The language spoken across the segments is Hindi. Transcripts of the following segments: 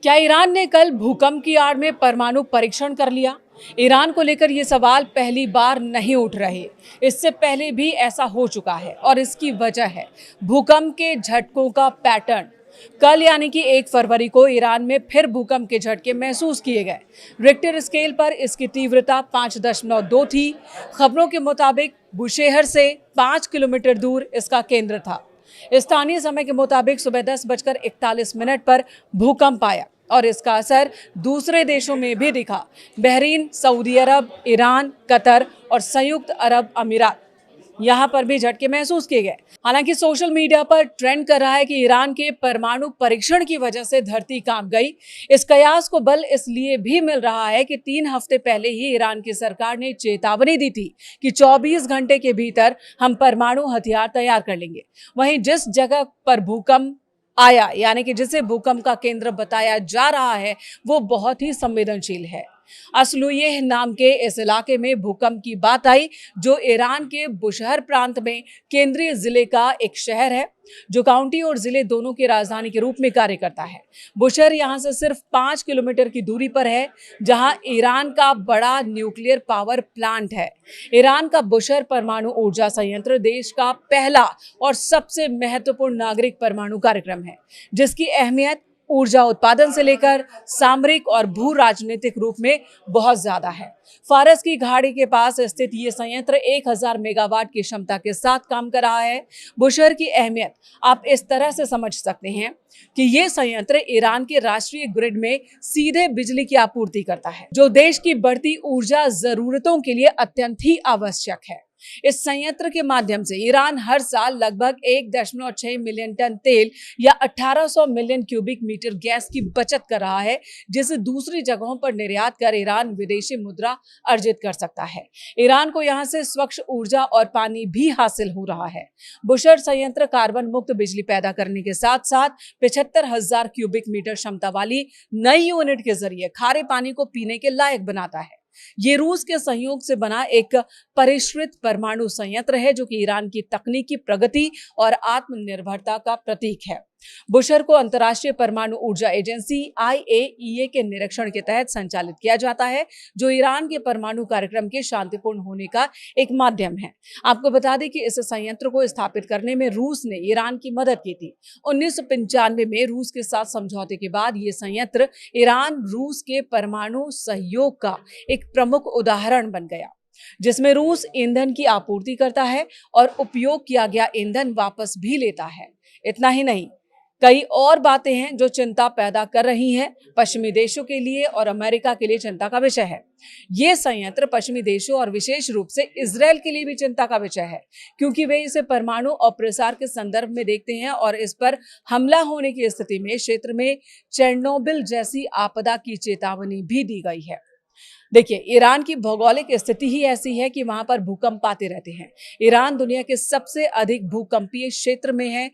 क्या ईरान ने कल भूकंप की आड़ में परमाणु परीक्षण कर लिया? ईरान को लेकर ये सवाल पहली बार नहीं उठ रहे। इससे पहले भी ऐसा हो चुका है और इसकी वजह है भूकंप के झटकों का पैटर्न। कल यानी कि 1 फरवरी को ईरान में फिर भूकंप के झटके महसूस किए गए। रिक्टर स्केल पर इसकी तीव्रता 5.2 थी। खबरों के मुताबिक बुशेहर से 5 किलोमीटर दूर इसका केंद्र था। स्थानीय समय के मुताबिक सुबह 10:41 पर भूकंप आया और इसका असर दूसरे देशों में भी दिखा। बहरीन, सऊदी अरब, ईरान, कतर और संयुक्त अरब अमीरात, यहाँ पर भी झटके महसूस किए गए। हालांकि सोशल मीडिया पर ट्रेंड कर रहा है कि ईरान के परमाणु परीक्षण की वजह से धरती कांप गई। इस कयास को बल इसलिए भी मिल रहा है कि 3 हफ्ते पहले ही ईरान की सरकार ने चेतावनी दी थी कि 24 घंटे के भीतर हम परमाणु हथियार तैयार कर लेंगे। वहीं जिस जगह पर भूकंप आया यानी कि जिसे भूकंप का केंद्र बताया जा रहा है वो बहुत ही संवेदनशील है। असलुयह नाम के इस इलाके में भूकंप की बात आई, जो ईरान के बुशहर प्रांत में केंद्रीय जिले का एक शहर है जो काउंटी और जिले दोनों की राजधानी के रूप में कार्य करता है। बुशहर यहां से सिर्फ 5 किलोमीटर की दूरी पर है, जहां ईरान का बड़ा न्यूक्लियर पावर प्लांट है। ईरान का बुशहर परमाणु ऊर्जा संयंत्र देश का पहला और सबसे महत्वपूर्ण नागरिक परमाणु कार्यक्रम है, जिसकी अहमियत ऊर्जा उत्पादन से लेकर सामरिक और भू राजनीतिक रूप में बहुत ज्यादा है। फारस की घाटी के पास स्थित ये संयंत्र 1000 मेगावाट की क्षमता के साथ काम कर रहा है। बुशहर की अहमियत आप इस तरह से समझ सकते हैं कि ये संयंत्र ईरान के राष्ट्रीय ग्रिड में सीधे बिजली की आपूर्ति करता है, जो देश की बढ़ती ऊर्जा जरूरतों के लिए अत्यंत ही आवश्यक है। इस संयंत्र के माध्यम से ईरान हर साल लगभग 1.6 मिलियन टन तेल या 1800 मिलियन क्यूबिक मीटर गैस की बचत कर रहा है, जिसे दूसरी जगहों पर निर्यात कर ईरान विदेशी मुद्रा अर्जित कर सकता है। ईरान को यहां से स्वच्छ ऊर्जा और पानी भी हासिल हो रहा है। बुशहर संयंत्र कार्बन मुक्त बिजली पैदा करने के साथ साथ 75,000 क्यूबिक मीटर क्षमता वाली नई यूनिट के जरिए खारे पानी को पीने के लायक बनाता है। ये रूस के सहयोग से बना एक परिष्कृत परमाणु संयंत्र है, जो कि ईरान की तकनीकी प्रगति और आत्मनिर्भरता का प्रतीक है। बुशहर को अंतर्राष्ट्रीय परमाणु ऊर्जा एजेंसी IAEA के निरीक्षण के तहत संचालित किया जाता है, जो ईरान के परमाणु कार्यक्रम के शांतिपूर्ण होने का एक माध्यम है। आपको बता दें कि इस संयंत्र को स्थापित करने में रूस ने ईरान की मदद की थी। 1995 में रूस के साथ समझौते के बाद ये संयंत्र ईरान रूस के परमाणु सहयोग का एक प्रमुख उदाहरण बन गया, जिसमें रूस ईंधन की आपूर्ति करता है और उपयोग किया गया ईंधन वापस भी लेता है। इतना ही नहीं, कई और बातें हैं जो चिंता पैदा कर रही हैं। पश्चिमी देशों के लिए और अमेरिका के लिए चिंता का विषय है। ये संयंत्र पश्चिमी देशों और विशेष रूप से इजरायल के लिए भी चिंता का विषय है, क्योंकि वे इसे परमाणु और प्रसार के संदर्भ में देखते हैं और इस पर हमला होने की स्थिति में क्षेत्र में चेरनोबिल जैसी आपदा की चेतावनी भी दी गई है। देखिए, ईरान की भौगोलिक स्थिति ही ऐसी है कि वहां पर भूकंप आते रहते हैं। ईरान दुनिया के सबसे अधिक भूकंपीय क्षेत्र में है,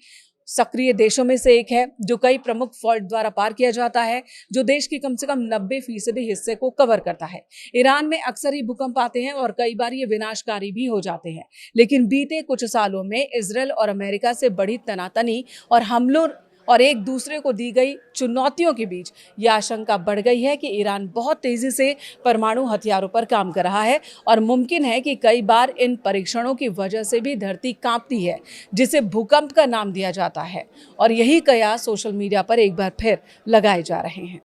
सक्रिय देशों में से एक है, जो कई प्रमुख फॉल्ट द्वारा पार किया जाता है, जो देश के कम से कम 90% हिस्से को कवर करता है। ईरान में अक्सर ही भूकंप आते हैं और कई बार ये विनाशकारी भी हो जाते हैं, लेकिन बीते कुछ सालों में इजरायल और अमेरिका से बढ़ी तनातनी और हमलों और एक दूसरे को दी गई चुनौतियों के बीच यह आशंका बढ़ गई है कि ईरान बहुत तेजी से परमाणु हथियारों पर काम कर रहा है और मुमकिन है कि कई बार इन परीक्षणों की वजह से भी धरती कांपती है, जिसे भूकंप का नाम दिया जाता है। और यही कयास सोशल मीडिया पर एक बार फिर लगाए जा रहे हैं।